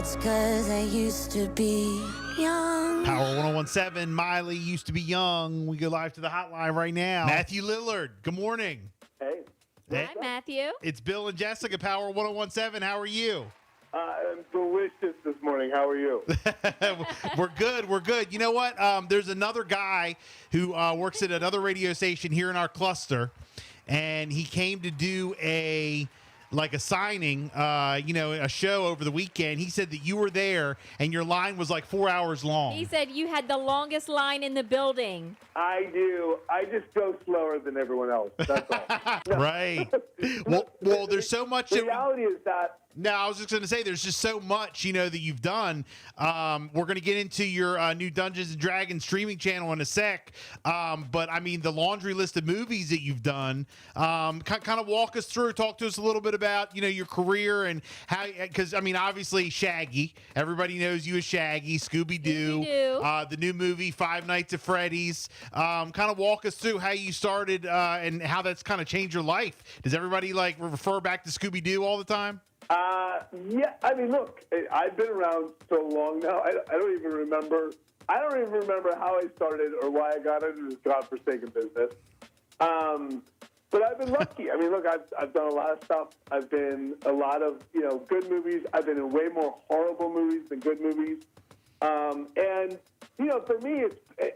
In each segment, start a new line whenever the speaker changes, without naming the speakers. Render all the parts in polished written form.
It's 'cause I used to be young.
Power 1017, Miley used to be young. We go live to the hotline right now. Matthew Lillard, good morning.
Hey.
Hey,
Hi, Matthew.
it's Bill and Jessica, Power 1017. How are you?
I'm delicious this morning. How are you?
We're good. We're good. You know what? There's another guy who works at another radio station here in our cluster, and he came to do a signing, a show over the weekend. He said that you were there and your line was like 4 hours long.
He said you had the longest line in the building.
I do. I just go slower than everyone else. That's all. No.
Right. Well, there's so much.
The reality is that.
No, I was just going to say there's just so much, that you've done. We're going to get into your new Dungeons and Dragons streaming channel in a sec. But I mean, the laundry list of movies that you've done, kind of walk us through, talk to us a little bit about, your career and how, because I mean, obviously Shaggy, everybody knows you as Shaggy, Scooby-Doo, the new movie, Five Nights at Freddy's. Kind of walk us through how you started and how that's kind of changed your life. Does everybody refer back to Scooby-Doo all the time?
Yeah. I mean, look, I've been around so long now. I don't even remember. I don't even remember how I started or why I got into this godforsaken business. But I've been lucky. I mean, look, I've done a lot of stuff. I've been a lot of good movies. I've been in way more horrible movies than good movies. And for me,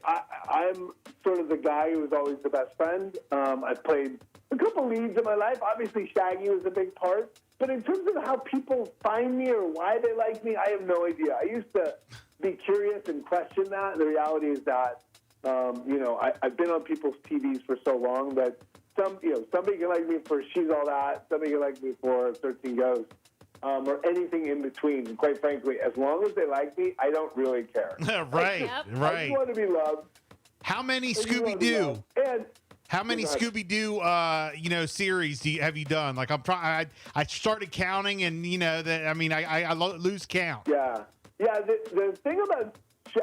I'm sort of the guy who was always the best friend. I've played a couple leads in my life. Obviously, Shaggy was a big part. But in terms of how people find me or why they like me, I have no idea. I used to be curious and question that. The reality is that, I've been on people's TVs for so long that somebody can like me for She's All That, somebody can like me for 13 Ghosts, or anything in between. And quite frankly, as long as they like me, I don't really care.
Right.
I just want to be loved.
How many Scooby-Doo?
And
how many Scooby-Doo, series have you done? Like I started counting, and I lose count.
Yeah. The thing about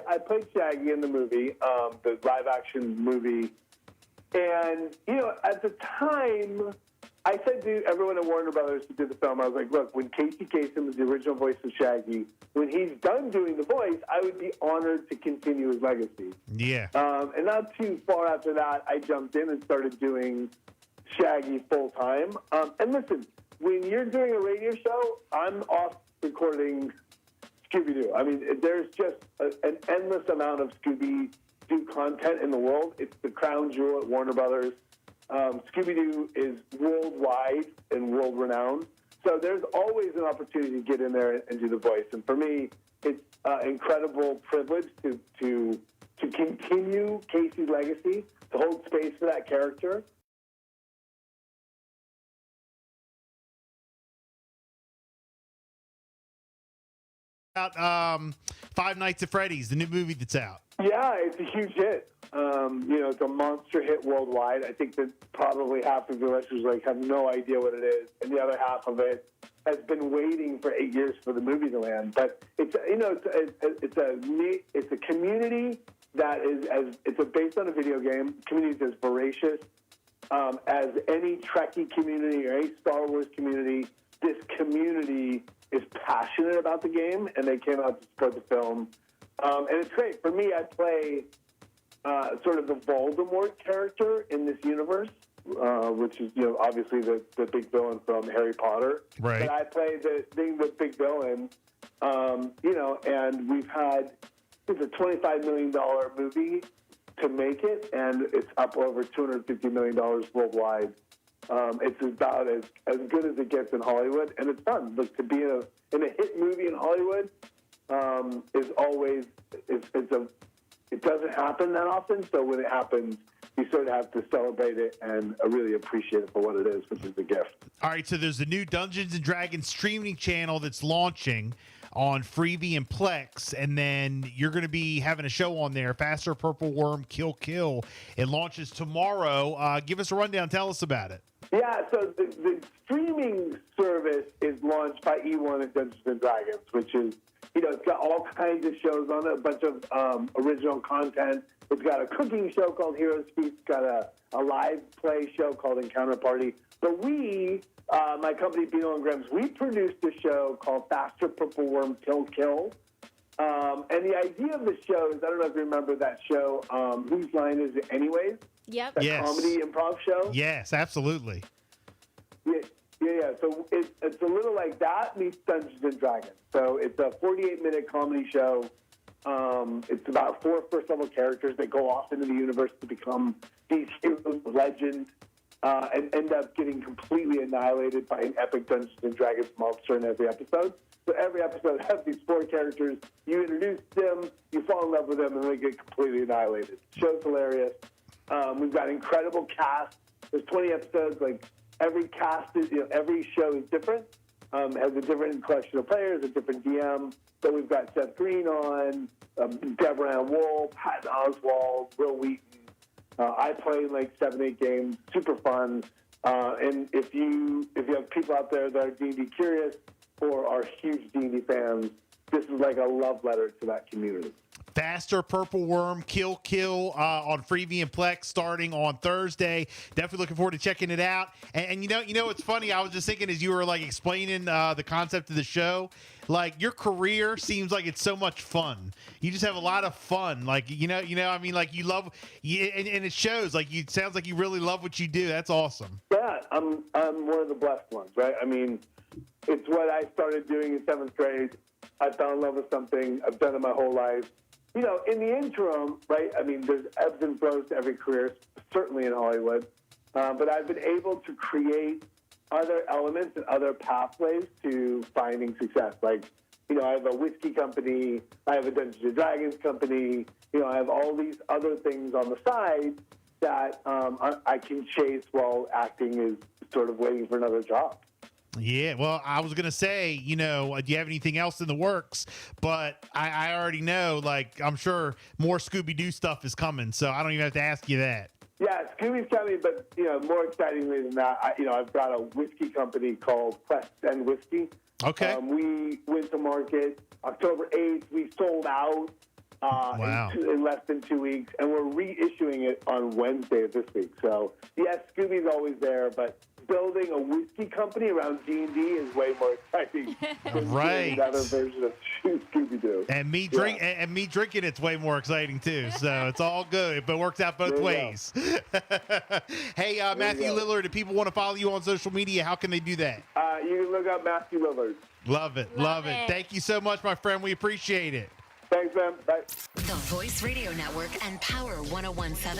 I played Shaggy in the movie, the live-action movie, and at the time, I said to everyone at Warner Brothers who did the film, I was like, look, when Casey Kasem is the original voice of Shaggy, when he's done doing the voice, I would be honored to continue his legacy.
Yeah.
And not too far after that, I jumped in and started doing Shaggy full time. And listen, when you're doing a radio show, I'm off recording Scooby-Doo. I mean, there's just an endless amount of Scooby-Doo content in the world. It's the crown jewel at Warner Brothers. Scooby-Doo is worldwide and world-renowned. So there's always an opportunity to get in there and do the voice. And for me, it's an incredible privilege to continue Casey's legacy, to hold space for that character.
About Five Nights at Freddy's, the new movie that's out.
Yeah, it's a huge hit. It's a monster hit worldwide. I think that probably half of the listeners have no idea what it is, and the other half of it has been waiting for 8 years for the movie to land. But it's a community that it's based on a video game. Community is as voracious as any Trekkie community or any Star Wars community. This community is passionate about the game, and they came out to support the film. And it's great. For me, I play sort of the Voldemort character in this universe, which is, obviously the big villain from Harry Potter.
Right.
But I play the big villain, and we've had, it's a $25 million movie to make it, and it's up over $250 million worldwide. It's about as good as it gets in Hollywood, and it's fun. Look, to be in a hit movie in Hollywood is always it doesn't happen that often. So when it happens, you sort of have to celebrate it and really appreciate it for what it is, which is a gift.
All right, so there's a new Dungeons and Dragons streaming channel that's launching on Freevee and Plex, and then you're going to be having a show on there, Faster Purple Worm Kill. It launches tomorrow. Give us a rundown. Tell us about it.
Yeah, so the streaming service is launched by E1 and Dungeons and Dragons, which is, it's got all kinds of shows on it, a bunch of original content. It's got a cooking show called Heroes Feast. It's got a live play show called Encounter Party. But we, my company, Beano and Grams, we produced a show called Faster Purple Worm Kill. And the idea of the show is, I don't know if you remember that show, Whose Line Is It Anyways?
Yep.
That
Yes.
comedy improv show?
Yes, absolutely.
Yeah. So it's a little like that meets Dungeons and Dragons. So it's a 48-minute comedy show. It's about 4 first-level characters that go off into the universe to become these heroes of legend and end up getting completely annihilated by an epic Dungeons and Dragons monster in every episode. So every episode has these 4 characters. You introduce them, you fall in love with them, and they get completely annihilated. Show's hilarious. We've got incredible cast. There's 20 episodes. Like every cast is, every show is different. Has a different collection of players, a different DM. So we've got Seth Green on, Deborah Ann Wool, Patton Oswalt, Will Wheaton. I play in like 7-8 games. Super fun. And if you have people out there that are D&D curious or are huge D&D fans, this is like a love letter to that community.
Faster Purple Worm Kill on Freevee and Plex starting on Thursday. Definitely looking forward to checking it out. And you know what's funny? I was just thinking as you were like explaining the concept of the show, like your career seems like it's so much fun. You just have a lot of fun. Like I mean, like you love, and it shows. Like it sounds like you really love what you do. That's awesome.
Yeah, I'm one of the blessed ones, right? I mean, it's what I started doing in 7th grade. I fell in love with something. I've done it my whole life. In the interim, right, I mean, there's ebbs and flows to every career, certainly in Hollywood. But I've been able to create other elements and other pathways to finding success. Like, I have a whiskey company. I have a Dungeons and Dragons company. I have all these other things on the side that I can chase while acting is sort of waiting for another job.
Yeah, well, I was going to say, do you have anything else in the works? But I already know, like, I'm sure more Scooby-Doo stuff is coming, so I don't even have to ask you that.
Yeah, Scooby's coming, but, more excitingly than that, I've got a whiskey company called Quest and Whiskey.
Okay.
We went to market October 8th. We sold out
Wow.
in less than 2 weeks, and we're reissuing it on Wednesday of this week. So, yes, Scooby's always there, but building a whiskey company around D&D is way more exciting than
Right.
another version of Scooby-Doo.
And me drinking it's way more exciting too. So it's all good, but it works out both
There you
ways. Hey, Matthew
you go.
Lillard, if people want to follow you on social media, how can they do that?
You can look up Matthew Lillard.
Love it.
Love it.
Thank you so much, my friend. We appreciate it.
Thanks, man. Bye.
The Voice Radio Network and Power 101.7